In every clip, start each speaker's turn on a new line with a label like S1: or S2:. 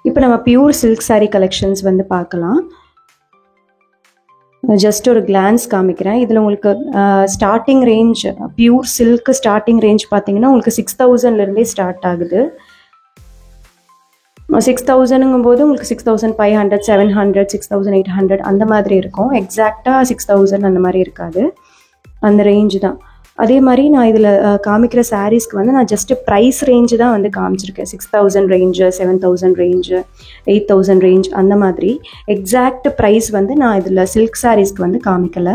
S1: இப்போ நம்ம pure silk saree collections வந்து பார்க்கலாம். ஜஸ்ட் ஒரு கிளான்ஸ் காமிக்கிறேன். இதில் உங்களுக்கு starting range pure silk starting range பார்த்தீங்கன்னா உங்களுக்கு 6000லேருந்தே ஸ்டார்ட் ஆகுது. 6000ங்கும் போது உங்களுக்கு 6500, 700, 6800 அந்த மாதிரி இருக்கும். எக்ஸாக்டாக 6000 அந்த மாதிரி இருக்காது, அந்த ரேஞ்சு தான். அதே மாதிரி நான் இதில் காமிக்கிற சாரீஸ்க்கு வந்து நான் ஜஸ்ட்டு ப்ரைஸ் ரேஞ்சு தான் வந்து காமிச்சிருக்கேன். 6000 ரேஞ்சு, 7000 ரேஞ்சு, 8000 ரேஞ்ச் அந்த மாதிரி. எக்ஸாக்ட் ப்ரைஸ் வந்து நான் இதில் சில்க் சாரீஸ்க்கு வந்து காமிக்கலை.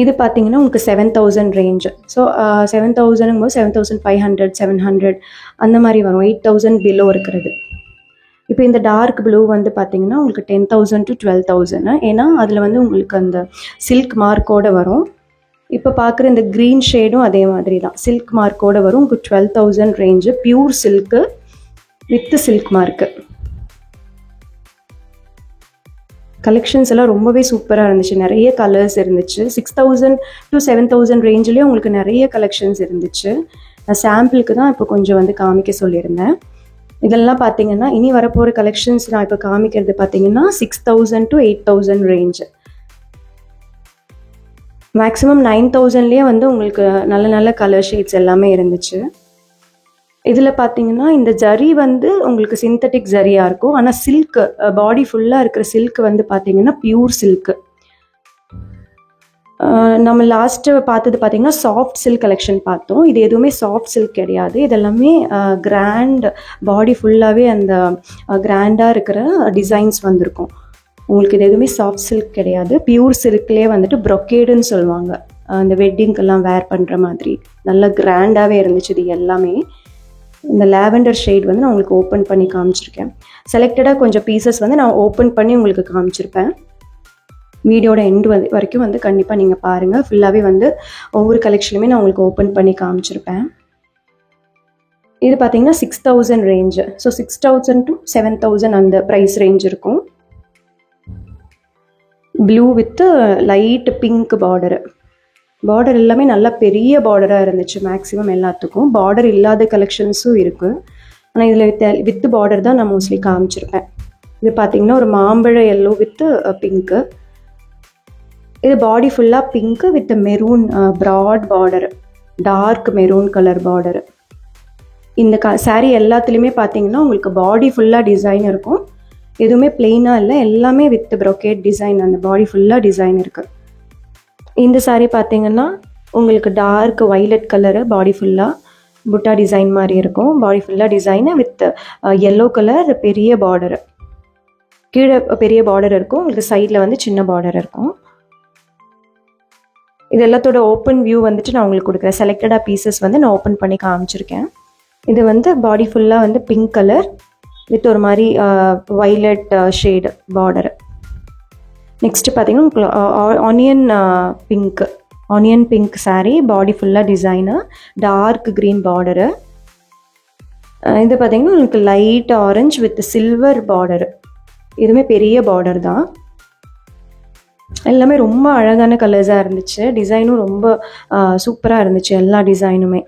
S1: இது பார்த்தீங்கன்னா உங்களுக்கு 7000 ரேஞ்சு. ஸோ 7000ங்கும் போது 7500, 700 அந்த மாதிரி வரும். 8000 பிலோ இருக்கிறது. இப்போ இந்த டார்க் ப்ளூ வந்து பார்த்தீங்கன்னா உங்களுக்கு 10,000 to 12,000. ஏன்னா அதில் வந்து உங்களுக்கு அந்த சில்க் மார்க்கோடு வரும். இப்போ பார்க்குற இந்த க்ரீன் ஷேடும் அதே மாதிரி தான், சில்க் மார்க்கோடு வரும். உங்களுக்கு 12,000 range, pure silk with silk mark. Collections எல்லாம் ரொம்பவே சூப்பராக இருந்துச்சு. நிறைய கலர்ஸ் இருந்துச்சு. 6000 to 7000 ரேஞ்சிலேயே உங்களுக்கு நிறைய கலெக்ஷன்ஸ் இருந்துச்சு. நான் சாம்பிளுக்கு தான் இப்போ கொஞ்சம் வந்து காமிக்க சொல்லியிருந்தேன். இதெல்லாம் பார்த்தீங்கன்னா இனி வரப்போகிற கலெக்ஷன்ஸ் நான் இப்போ காமிக்கிறது பார்த்தீங்கன்னா 6000 to 8000 ரேஞ்சு. மேக்ஸிமம் 9000லேயே வந்து உங்களுக்கு நல்ல நல்ல கலர் ஷேட்ஸ் எல்லாமே இருந்துச்சு. இதில் பார்த்தீங்கன்னா இந்த ஜரி வந்து உங்களுக்கு சிந்தட்டிக் ஜரியாக இருக்கும். ஆனால் சில்க்கு பாடி ஃபுல்லாக இருக்கிற சில்க் வந்து பார்த்தீங்கன்னா பியூர் சில்க்கு. நம்ம லாஸ்ட்டு பார்த்தது பார்த்தீங்கன்னா சாஃப்ட் சில்க் கலெக்ஷன் பார்த்தோம். இது எதுவுமே சாஃப்ட் சில்க் கிடையாது. இதெல்லாமே கிராண்ட் பாடி ஃபுல்லாகவே அந்த கிராண்டாக இருக்கிற டிசைன்ஸ் வந்திருக்கும். உங்களுக்கு இது எதுவுமே சாஃப்ட் சில்க் கிடையாது. பியூர் சில்க்லேயே வந்துட்டு ப்ரொக்கேடுன்னு சொல்லுவாங்க, அந்த வெட்டிங்க்கெல்லாம் வேர் பண்ணுற மாதிரி. நல்லா கிராண்டாகவே இருந்துச்சு இது எல்லாமே. இந்த லாவெண்டர் ஷேட் வந்து நான் உங்களுக்கு ஓப்பன் பண்ணி காமிச்சிருக்கேன். செலக்டடாக கொஞ்சம் பீசஸ் வந்து நான் ஓப்பன் பண்ணி உங்களுக்கு காமிச்சிருப்பேன். வீடியோட எண்டு வரைக்கும் வந்து கண்டிப்பாக நீங்கள் பாருங்கள். ஃபுல்லாகவே வந்து ஒவ்வொரு கலெக்ஷனுமே நான் உங்களுக்கு ஓப்பன் பண்ணி காமிச்சிருப்பேன். இது பார்த்தீங்கன்னா 6000 ரேஞ்சு. ஸோ 6000 to 7000 அந்த ப்ரைஸ் ரேஞ்ச் இருக்கும். Blue with light pink border. Border எல்லாமே நல்லா பெரிய பார்டராக இருந்துச்சு. மேக்ஸிமம் எல்லாத்துக்கும் பார்டர் இல்லாத கலெக்ஷன்ஸும் இருக்குது. ஆனால் இதில் வித் பார்டர் தான் நான் மோஸ்ட்லி காமிச்சிருப்பேன். இது பார்த்திங்கன்னா ஒரு மாம்பழ எல்லோ வித் பிங்க்கு. இது பாடி ஃபுல்லாக pink with maroon broad border, dark maroon colour border. இந்த சாரீ எல்லாத்துலேயுமே பார்த்தீங்கன்னா உங்களுக்கு பாடி ஃபுல்லாக டிசைன் இருக்கும். எதுவுமே பிளெயினாக இல்லை, எல்லாமே வித் ப்ரொக்கேட் டிசைன். அந்த பாடி ஃபுல்லாக டிசைன் இருக்குது. இந்த சாரீ பார்த்தீங்கன்னா உங்களுக்கு டார்க் வைலட் கலரு, பாடி ஃபுல்லாக புட்டா டிசைன் மாதிரி இருக்கும். பாடி ஃபுல்லாக டிசைனு வித் எல்லோ கலர் பெரிய பார்டரு. கீழே பெரிய பார்டர் இருக்கும், உங்களுக்கு சைடில் வந்து சின்ன பார்டர் இருக்கும். இது எல்லாத்தோட ஓப்பன் வியூ வந்துட்டு நான் உங்களுக்கு கொடுக்குறேன். செலக்டடாக பீசஸ் வந்து நான் ஓப்பன் பண்ணி காமிச்சிருக்கேன். இது வந்து பாடி ஃபுல்லாக வந்து பிங்க் கலர் வித் ஒரு மாதிரி வைலட் ஷேடு பார்டரு. நெக்ஸ்ட்டு பார்த்தீங்கன்னா ஆனியன் பிங்க் சாரீ, பாடி ஃபுல்லாக டிசைனு, டார்க் க்ரீன் பார்டரு. இது பார்த்தீங்கன்னா உங்களுக்கு light orange with silver border. இதுவுமே பெரிய பார்டர் தான். எல்லாமே ரொம்ப அழகான கலர்ஸாக இருந்துச்சு. டிசைனும் ரொம்ப சூப்பராக இருந்துச்சு எல்லா டிசைனுமே.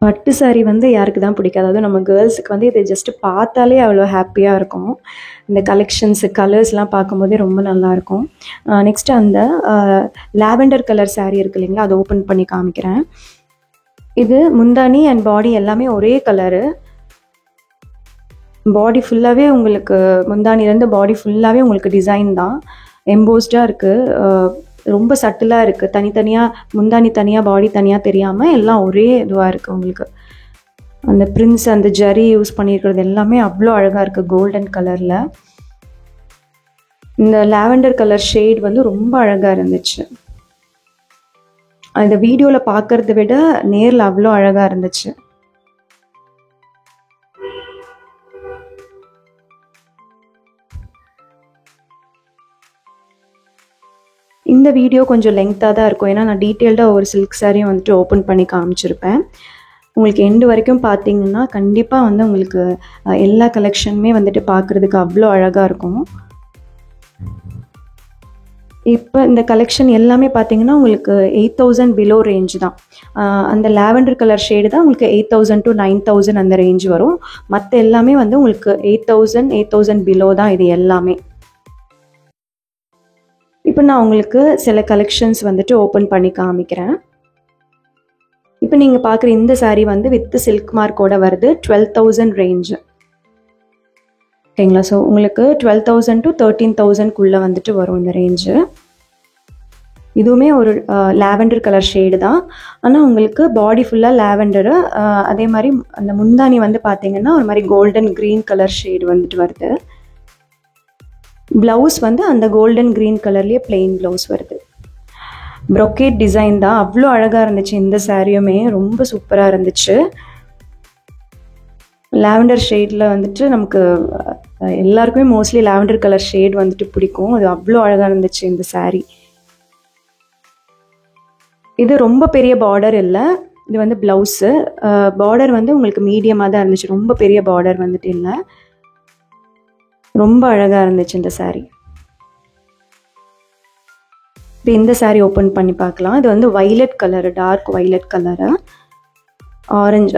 S1: பட்டு சாரீ வந்து யாருக்கு தான் பிடிக்காது. அதாவது நம்ம கேர்ள்ஸுக்கு வந்து இதை ஜஸ்ட்டு பார்த்தாலே அவ்வளோ ஹாப்பியாக இருக்கும். இந்த கலெக்ஷன்ஸு கலர்ஸ்லாம் பார்க்கும்போதே ரொம்ப நல்லாயிருக்கும். நெக்ஸ்ட்டு அந்த லாவெண்டர் கலர் சாரீ இருக்குது இல்லைங்களா, அதை ஓப்பன் பண்ணி காமிக்கிறேன். இது முந்தானி அண்ட் பாடி எல்லாமே ஒரே கலரு. பாடி ஃபுல்லாகவே உங்களுக்கு முந்தானிலேருந்து பாடி ஃபுல்லாகவே உங்களுக்கு டிசைன் தான். எம்போஸ்டாக இருக்குது, ரொம்ப சட்டிலாக இருக்குது. தனித்தனியாக முந்தானி தனியாக பாடி தனியாக தெரியாமல் எல்லாம் ஒரே இதுவாக இருக்குது. உங்களுக்கு அந்த பிரின்ஸ் அந்த ஜரி யூஸ் பண்ணியிருக்கிறது எல்லாமே அவ்வளோ அழகாக இருக்குது கோல்டன் கலரில். இந்த லாவெண்டர் கலர் ஷேட் வந்து ரொம்ப அழகாக இருந்துச்சு. அந்த வீடியோவில் பார்க்குறத விட நேரில் அவ்வளோ அழகாக இருந்துச்சு. இந்த வீடியோ கொஞ்சம் லெங்க்தாக தான் இருக்கும். ஏன்னா நான் டீட்டெயில்டாக ஒரு சில்க் சாரியும் வந்துட்டு ஓப்பன் பண்ணி காமிச்சிருப்பேன். உங்களுக்கு எண்டு வரைக்கும் பார்த்தீங்கன்னா கண்டிப்பாக வந்து உங்களுக்கு எல்லா கலெக்ஷனுமே வந்துட்டு பார்க்குறதுக்கு அவ்வளோ அழகாக இருக்கும். இப்போ இந்த கலெக்ஷன் எல்லாமே பார்த்தீங்கன்னா உங்களுக்கு 8000 பிலோ ரேஞ்ச் தான். அந்த லாவெண்டர் கலர் ஷேடு தான் உங்களுக்கு 8000 to 9000 அந்த ரேஞ்ச் வரும். மற்ற எல்லாமே வந்து உங்களுக்கு 8000 பிலோ தான் இது எல்லாமே. இப்போ நான் உங்களுக்கு சில கலெக்ஷன்ஸ் வந்துட்டு ஓப்பன் பண்ணி காமிக்கிறேன். இப்போ நீங்கள் பார்க்குற இந்த சாரீ வந்து வித் சில்க் மார்க்கோட வருது, 12000 ரேஞ்சு. ஓகேங்களா? ஸோ உங்களுக்கு 12000 to 13000க்குள்ளே வந்துட்டு வரும் இந்த ரேஞ்சு. இதுவுமே ஒரு லாவெண்டர் கலர் ஷேடு தான். ஆனால் உங்களுக்கு பாடி ஃபுல்லாக லாவெண்டரு, அதே மாதிரி அந்த முந்தானி வந்து பார்த்தீங்கன்னா ஒரு மாதிரி கோல்டன் க்ரீன் கலர் ஷேடு வந்துட்டு வருது. ப்ளவுஸ் வந்து அந்த கோல்டன் க்ரீன் கலர்லேயே பிளெயின் ப்ளவுஸ் வருது. ப்ரொக்கேட் டிசைன் தான், அவ்வளோ அழகாக இருந்துச்சு. இந்த சாரியுமே ரொம்ப சூப்பராக இருந்துச்சு. லாவெண்டர் ஷேடில் வந்துட்டு நமக்கு எல்லாருக்குமே மோஸ்ட்லி லாவெண்டர் கலர் ஷேட் வந்துட்டு பிடிக்கும். அது அவ்வளோ அழகாக இருந்துச்சு இந்த சாரீ. இது ரொம்ப பெரிய பார்டர் இல்லை, இது வந்து ப்ளவுஸு. பார்டர் வந்து உங்களுக்கு மீடியமாக தான் இருந்துச்சு, ரொம்ப பெரிய பார்டர் வந்துட்டு இல்லை. ரொம்ப அழகாக இருந்துச்சு இந்த சாரீ. இப்போ இந்த சாரீ ஓப்பன் பண்ணி பார்க்கலாம். இது வந்து violet colour, dark violet colour, orange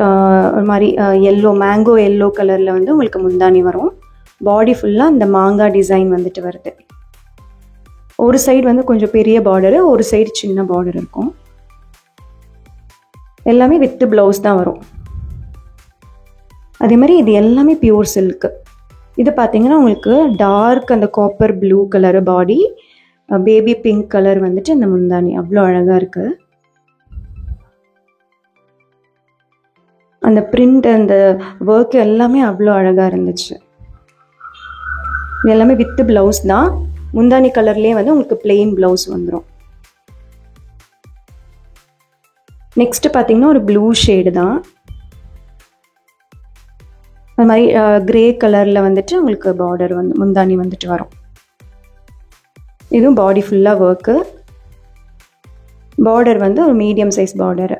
S1: ஒரு மாதிரி எல்லோ, மேங்கோ எல்லோ கலரில் வந்து உங்களுக்கு முந்தானி வரும். பாடி ஃபுல்லாக இந்த மாங்காய் டிசைன் வந்துட்டு வருது. ஒரு சைடு வந்து கொஞ்சம் பெரிய பார்டரு, ஒரு சைடு சின்ன பார்டர் இருக்கும். எல்லாமே வித் ப்ளவுஸ் தான் வரும். அதே மாதிரி இது எல்லாமே பியூர் சில்க்கு. இது பார்த்தீங்கன்னா உங்களுக்கு டார்க் அந்த காப்பர் ப்ளூ கலரு பாடி, பேபி பிங்க் கலர் வந்துட்டு இந்த முந்தானி அவ்வளோ அழகாக இருக்குது. அந்த பிரிண்ட் அந்த ஒர்க் எல்லாமே அவ்வளோ அழகாக இருந்துச்சு. இது எல்லாமே வித் ப்ளவுஸ் தான். முந்தானி கலர்லேயே வந்து உங்களுக்கு பிளெயின் ப்ளவுஸ் வந்துடும். நெக்ஸ்ட் பார்த்தீங்கன்னா ஒரு ப்ளூ ஷேடு தான். அது மாதிரி கிரே கலரில் வந்துட்டு உங்களுக்கு பார்டர் வந்து முந்தானி வந்துட்டு வரும். இதுவும் பாடி ஃபுல்லாக ஒர்க்கு. பார்டர் வந்து ஒரு மீடியம் சைஸ் பார்டரு.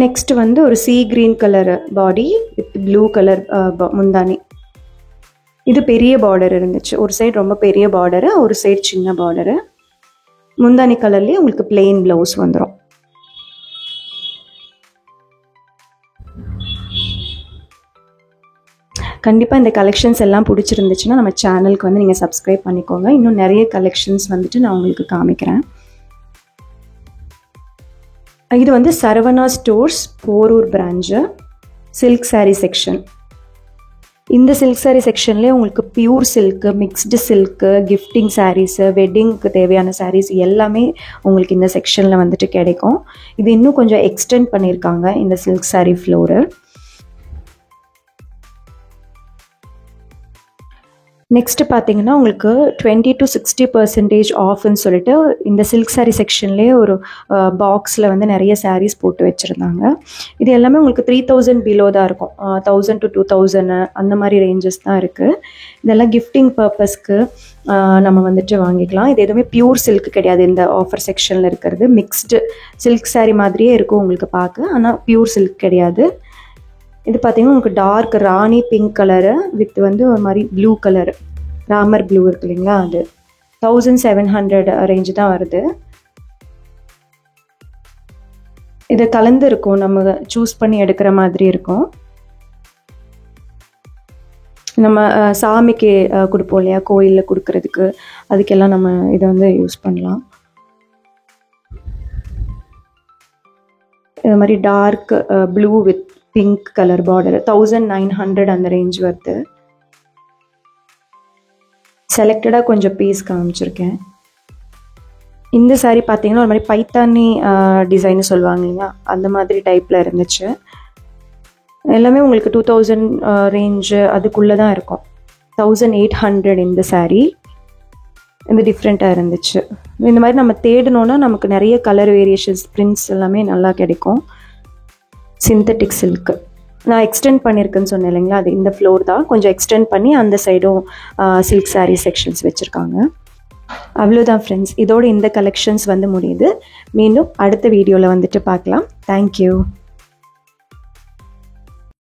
S1: நெக்ஸ்ட் வந்து ஒரு sea green colour body with blue colour முந்தானி. இது பெரிய பார்டர் இருந்துச்சு. ஒரு சைடு ரொம்ப பெரிய பார்டரு, ஒரு சைடு சின்ன பார்டரு. முந்தானி கலர்லேயே உங்களுக்கு பிளெயின் ப்ளவுஸ் வந்துடும். கண்டிப்பாக இந்த கலெக்ஷன்ஸ் எல்லாம் பிடிச்சிருந்துச்சுன்னா நம்ம சேனலுக்கு வந்து நீங்கள் சப்ஸ்கிரைப் பண்ணிக்கோங்க. இன்னும் நிறைய கலெக்ஷன்ஸ் வந்துட்டு நான் உங்களுக்கு காமிக்கிறேன். இது வந்து Saravana stores Porur branch, silk sari section. இந்த சில்க் சாரீ செக்ஷன்லேயே உங்களுக்கு pure silk, mixed silk, gifting saris, வெட்டிங்க்கு தேவையான சாரீஸ் எல்லாமே உங்களுக்கு இந்த செக்ஷனில் வந்துட்டு கிடைக்கும். இது இன்னும் கொஞ்சம் எக்ஸ்டெண்ட் பண்ணியிருக்காங்க இந்த சில்க் சாரீ ஃப்ளோரு. நெக்ஸ்ட்டு பார்த்தீங்கன்னா உங்களுக்கு 20 to 60% ஆஃப்னு சொல்லிட்டு இந்த சில்க் சாரீ செக்ஷன்லேயே ஒரு பாக்ஸில் வந்து நிறைய சாரீஸ் போட்டு வச்சுருந்தாங்க. இது எல்லாமே உங்களுக்கு 3000 பிலோ தான் இருக்கும். 1000 to 2000 அந்த மாதிரி ரேஞ்சஸ் தான் இருக்குது. இதெல்லாம் கிஃப்டிங் பர்பஸ்க்கு நம்ம வந்துட்டு வாங்கிக்கலாம். இது எதுவுமே பியூர் சில்க் கிடையாது. இந்த ஆஃபர் செக்ஷனில் இருக்கிறது மிக்ஸ்டு சில்க் சாரீ மாதிரியே இருக்கும் உங்களுக்கு பார்க்க, ஆனால் பியூர் சில்க் கிடையாது. இது பார்த்தீங்கன்னா உங்களுக்கு dark rani pink colour with வந்து ஒரு மாதிரி ப்ளூ கலரு, ராமர் ப்ளூ இருக்கு இல்லைங்களா, அது 1700 ரேஞ்சு தான் வருது. இது கலந்து இருக்கும், நம்ம சூஸ் பண்ணி எடுக்கிற மாதிரி இருக்கும். நம்ம சாமிக்கு கொடுப்போம் இல்லையா, கோயிலில் கொடுக்கறதுக்கு, அதுக்கெல்லாம் நம்ம இதை வந்து யூஸ் பண்ணலாம். இது மாதிரி dark blue with pink colour border 1900 அந்த ரேஞ்ச் வருது. செலக்டடாக கொஞ்சம் பீஸ் காமிச்சிருக்கேன். இந்த சாரீ பார்த்தீங்கன்னா ஒரு மாதிரி பைத்தானி டிசைன்னு சொல்லுவாங்க இல்லையா, அந்த மாதிரி டைப்பில் இருந்துச்சு. எல்லாமே உங்களுக்கு 2000 ரேஞ்சு அதுக்குள்ளே தான் இருக்கும். 1800 இந்த சாரீ. இது டிஃப்ரெண்ட்டாக இருந்துச்சு. இந்த மாதிரி நம்ம தேடினோன்னா நமக்கு நிறைய கலர் வேரியேஷன்ஸ், பிரிண்ட்ஸ் எல்லாமே நல்லா கிடைக்கும். சிந்தட்டிக் சில்க்கு நான் எக்ஸ்டெண்ட் பண்ணியிருக்கேன்னு சொன்னேன் இல்லைங்களா, அது இந்த ஃப்ளோர் தான். கொஞ்சம் எக்ஸ்டெண்ட் பண்ணி அந்த சைடும் சில்க் சாரீ செக்ஷன்ஸ் வச்சுருக்காங்க. அவ்வளோதான் ஃப்ரெண்ட்ஸ், இதோட இந்த கலெக்ஷன்ஸ் வந்து முடியுது. மீண்டும் அடுத்த வீடியோவில் வந்துட்டு பார்க்கலாம். தேங்க்யூ.